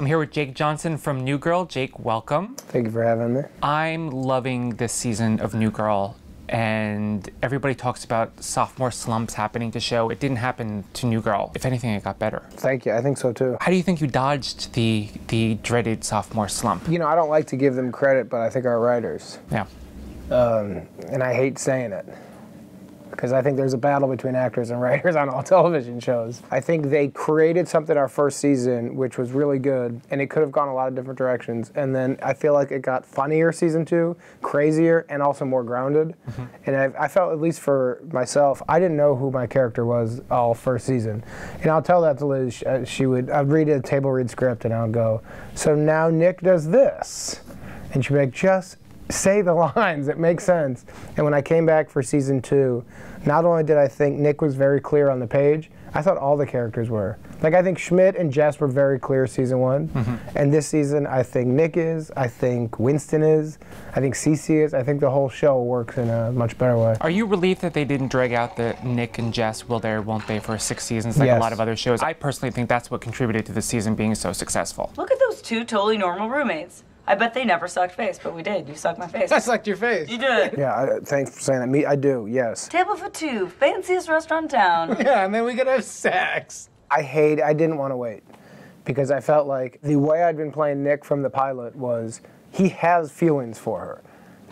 I'm here with Jake Johnson from New Girl. Jake, welcome. Thank you for having me. I'm loving this season of New Girl, and everybody talks about sophomore slumps happening to show. It didn't happen to New Girl. If anything, it got better. Thank you. I think so too. How do you think you dodged the dreaded sophomore slump? You know, I don't like to give them credit, but I think our writers. Yeah. And I hate saying it, because I think there's a battle between actors and writers on all television shows. I think they created something our first season, which was really good, and it could have gone a lot of different directions. And then I feel like it got funnier season 2, crazier, and also more grounded. Mm-hmm. And I felt, at least for myself, I didn't know who my character was all first season. And I'll tell that to Liz. I'd read a table read script, and I'll go, so now Nick does this. And she'd be like, just say the lines, it makes sense. And when I came back for season 2, not only did I think Nick was very clear on the page, I thought all the characters were. Like, I think Schmidt and Jess were very clear season 1. Mm-hmm. And this season, I think Nick is, I think Winston is, I think Cece is. I think the whole show works in a much better way. Are you relieved that they didn't drag out the Nick and Jess will they or won't they for 6 seasons like a lot of other shows? I personally think that's what contributed to the season being so successful. Look at those 2 totally normal roommates. I bet they never sucked face, but we did. You sucked my face. I sucked your face. You did. Yeah, thanks for saying that. I do, yes. Table for 2, fanciest restaurant in town. Yeah, and then we could have sex. I didn't want to wait, because I felt like the way I'd been playing Nick from the pilot was he has feelings for her.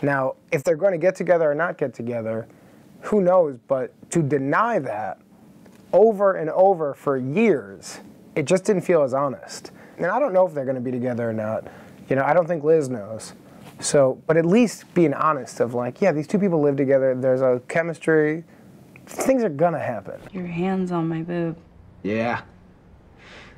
Now, if they're going to get together or not get together, who knows, but to deny that over and over for years, it just didn't feel as honest. And I don't know if they're going to be together or not. You know, I don't think Liz knows. So, but at least being honest of like, yeah, these 2 people live together, there's a chemistry, things are gonna happen. Your hand's on my boob. Yeah.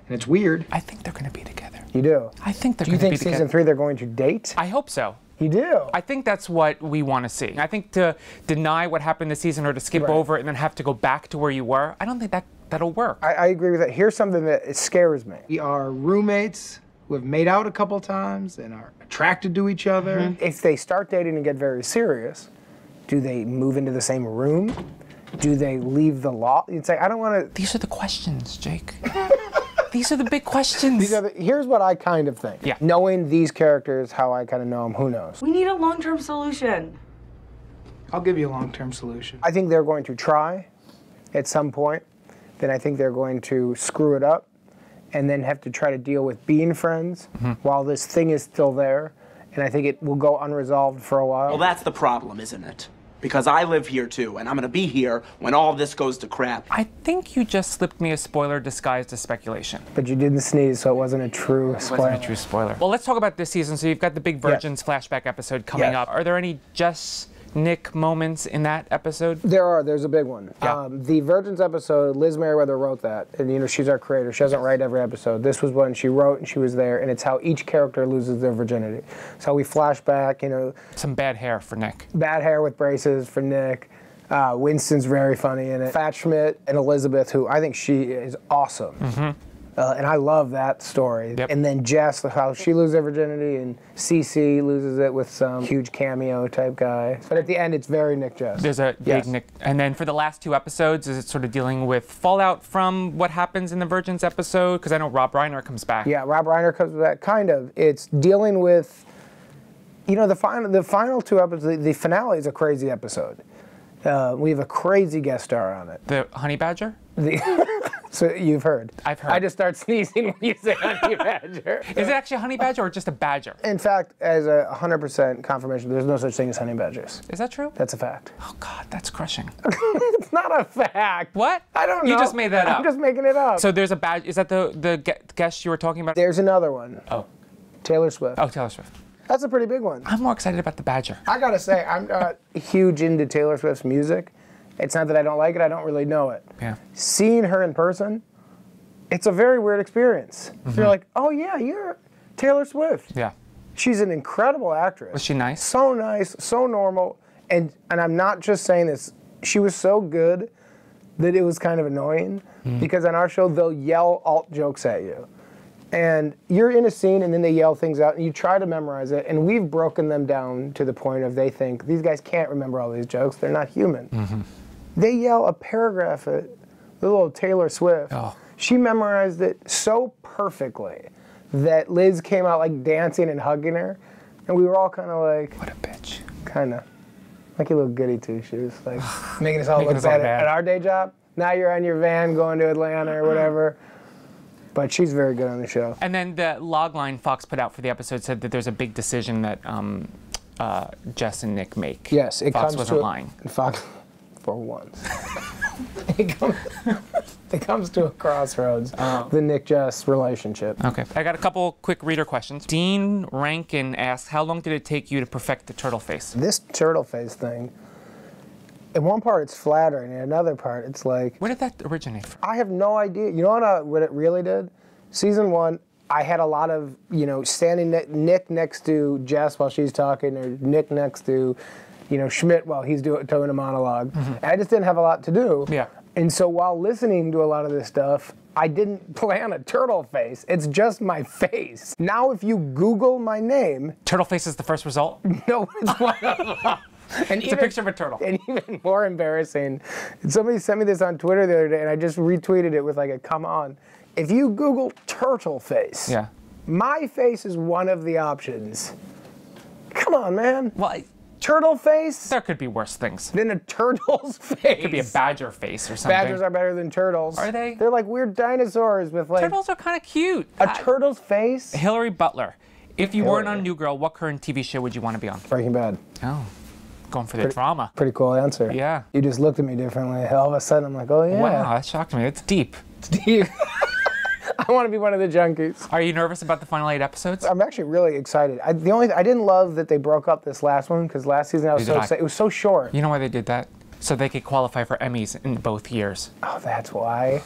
And it's weird. I think they're gonna be together. You do? I think they're gonna be together. Do you think season 3 they're going to date? I hope so. You do? I think that's what we want to see. I think to deny what happened this season or to skip over it and then have to go back to where you were, I don't think that'll work. I agree with that. Here's something that scares me. We are roommates who have made out a couple times and are attracted to each other. Mm-hmm. If they start dating and get very serious, do they move into the same room? Do they leave the law? It's like, I don't want to... These are the questions, Jake. These are the big questions. Here's what I kind of think. Yeah. Knowing these characters, how I kind of know them, who knows? We need a long-term solution. I'll give you a long-term solution. I think they're going to try at some point. Then I think they're going to screw it up and then have to try to deal with being friends while this thing is still there. And I think it will go unresolved for a while. Well, that's the problem, isn't it? Because I live here too, and I'm gonna be here when all this goes to crap. I think you just slipped me a spoiler disguised as speculation. But you didn't sneeze, so it wasn't a true spoiler. It wasn't a true spoiler. Well, let's talk about this season. So you've got the Big Virgins flashback episode coming up. Are there any Nick moments in that episode? There's a big one. Yeah. The Virgins episode, Liz Meriwether wrote that, and you know, she's our creator. She doesn't write every episode. This was when she wrote and she was there, and it's how each character loses their virginity. So we flash back, you know. Some bad hair for Nick. Bad hair with braces for Nick. Winston's very funny in it. Fat Schmidt and Elizabeth, who I think she is awesome. Mm-hmm. And I love that story. Yep. And then Jess, how she loses her virginity, and Cece loses it with some huge cameo type guy. But at the end, it's very Nick Jess. There's a big Nick. And then for the last 2 episodes, is it sort of dealing with fallout from what happens in the Virgins episode? Because I know Rob Reiner comes back. Yeah, Rob Reiner comes back, kind of. It's dealing with, you know, the final 2 episodes, the finale is a crazy episode. We have a crazy guest star on it. The Honey Badger? So you've heard. I've heard. I just start sneezing when you say honey badger. Is it actually a honey badger or just a badger? In fact, as a 100% confirmation, there's no such thing as honey badgers. Is that true? That's a fact. Oh God, that's crushing. It's not a fact. What? I don't know. You just made that up. I'm just making it up. So there's a badge. Is that the guest you were talking about? There's another one. Oh. Taylor Swift. Oh, Taylor Swift. That's a pretty big one. I'm more excited about the badger. I gotta say, I'm not huge into Taylor Swift's music. It's not that I don't like it, I don't really know it. Yeah. Seeing her in person, it's a very weird experience. Mm-hmm. You're like, oh yeah, you're Taylor Swift. Yeah. She's an incredible actress. Was she nice? So nice, so normal. And I'm not just saying this, she was so good that it was kind of annoying because on our show, they'll yell alt jokes at you. And you're in a scene and then they yell things out and you try to memorize it, and we've broken them down to the point of they think these guys can't remember all these jokes, they're not human. Mm-hmm. They yell a paragraph at little old Taylor Swift. Oh. She memorized it so perfectly that Liz came out like dancing and hugging her, and we were all kind of like, What a bitch. kind of like a little goody two shoes, like making us all Making look us all bad bad. at our day job. Now you're on your van going to Atlanta or whatever. But she's very good on the show. And then the log line Fox put out for the episode said that there's a big decision that Jess and Nick make. Yes, it Fox comes wasn't to lying. Fox for once. it comes to a crossroads. The Nick Jess relationship. Okay. I got a couple quick reader questions. Dean Rankin asks, how long did it take you to perfect the turtle face? This turtle face thing. In one part, it's flattering. In another part, it's like Where did that originate from? I have no idea. You know what it really did? Season 1, I had a lot of, standing Nick next to Jess while she's talking, or Nick next to, Schmidt while he's doing a monologue. And I just didn't have a lot to do. Yeah. And so while listening to a lot of this stuff, I didn't plan a turtle face. It's just my face. Now if you Google my name, Turtle face is the first result? no, it's one of them. And It's a picture of a turtle. And even more embarrassing, somebody sent me this on Twitter the other day, and I just retweeted it with like a come on. If you Google turtle face, Yeah. my face is one of the options. Come on, man. Well, Turtle face there could be worse things. than a turtle's face. It could be a badger face or something. Badgers are better than turtles. Are they? They're like weird dinosaurs with like Turtles are kind of cute. a turtle's face. Hillary Butler. If you weren't Hillary. on New Girl, what current TV show would you want to be on? Breaking Bad. Oh, going for the drama. Pretty cool answer. Yeah. You just looked at me differently. All of a sudden, I'm like, oh yeah. Wow, that shocked me. It's deep. Steve. I want to be one of the junkies. Are you nervous about the final 8 episodes? I'm actually really excited. I didn't love that they broke up this last one because last season I was Neither so did I. excited. It was so short. You know why they did that? So they could qualify for Emmys in both years. Oh, that's why.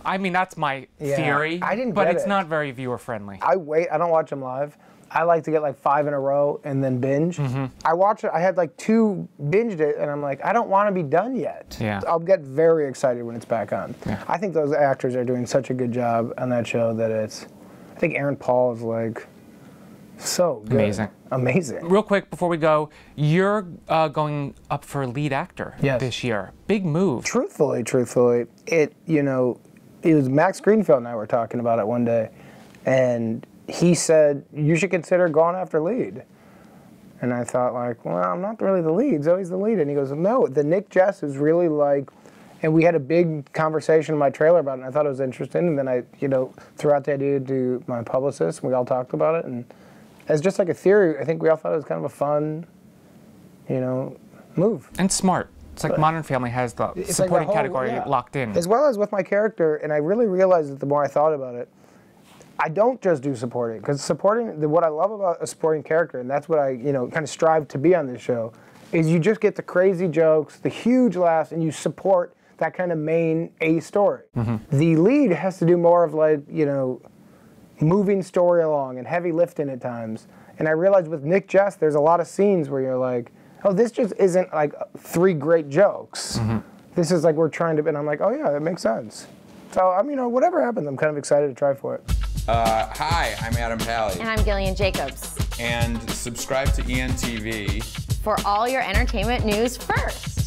I mean, that's my Yeah, theory. I didn't But get it's it. not very viewer friendly. I don't watch them live. I like to get like 5 in a row and then binge. Mm-hmm. I watch it. I had like 2 binged it, and I'm like, I don't want to be done yet. Yeah. I'll get very excited when it's back on. Yeah. I think those actors are doing such a good job on that show that I think Aaron Paul is like so good. Amazing. Amazing. Real quick before we go, you're going up for lead actor Yes. this year. Big move. Truthfully, it was Max Greenfield and I were talking about it one day, and he said, you should consider going after lead. And I thought like, well, I'm not really the lead, Zoe's the lead. And he goes, no, the Nick Jess is really like, and we had a big conversation in my trailer about it, and I thought it was interesting. And then I, threw out the idea to my publicist, and we all talked about it. And as just like a theory, I think we all thought it was kind of a fun, move. And smart. It's like Modern Family has the It's supporting like the whole- category yeah. locked in. As well as with my character, and I really realized that the more I thought about it, I don't just do supporting, because what I love about a supporting character, and that's what I, kind of strive to be on this show, is you just get the crazy jokes, the huge laughs, and you support that kind of main A story. Mm-hmm. The lead has to do more of like, moving story along and heavy lifting at times. And I realized with Nick Jess, there's a lot of scenes where you're like, oh, this just isn't like 3 great jokes. Mm-hmm. This is like we're trying to, and I'm like, oh yeah, that makes sense. So whatever happens, I'm kind of excited to try for it. Hi, I'm Adam Pally. And I'm Gillian Jacobs. And subscribe to ENTV. For all your entertainment news first.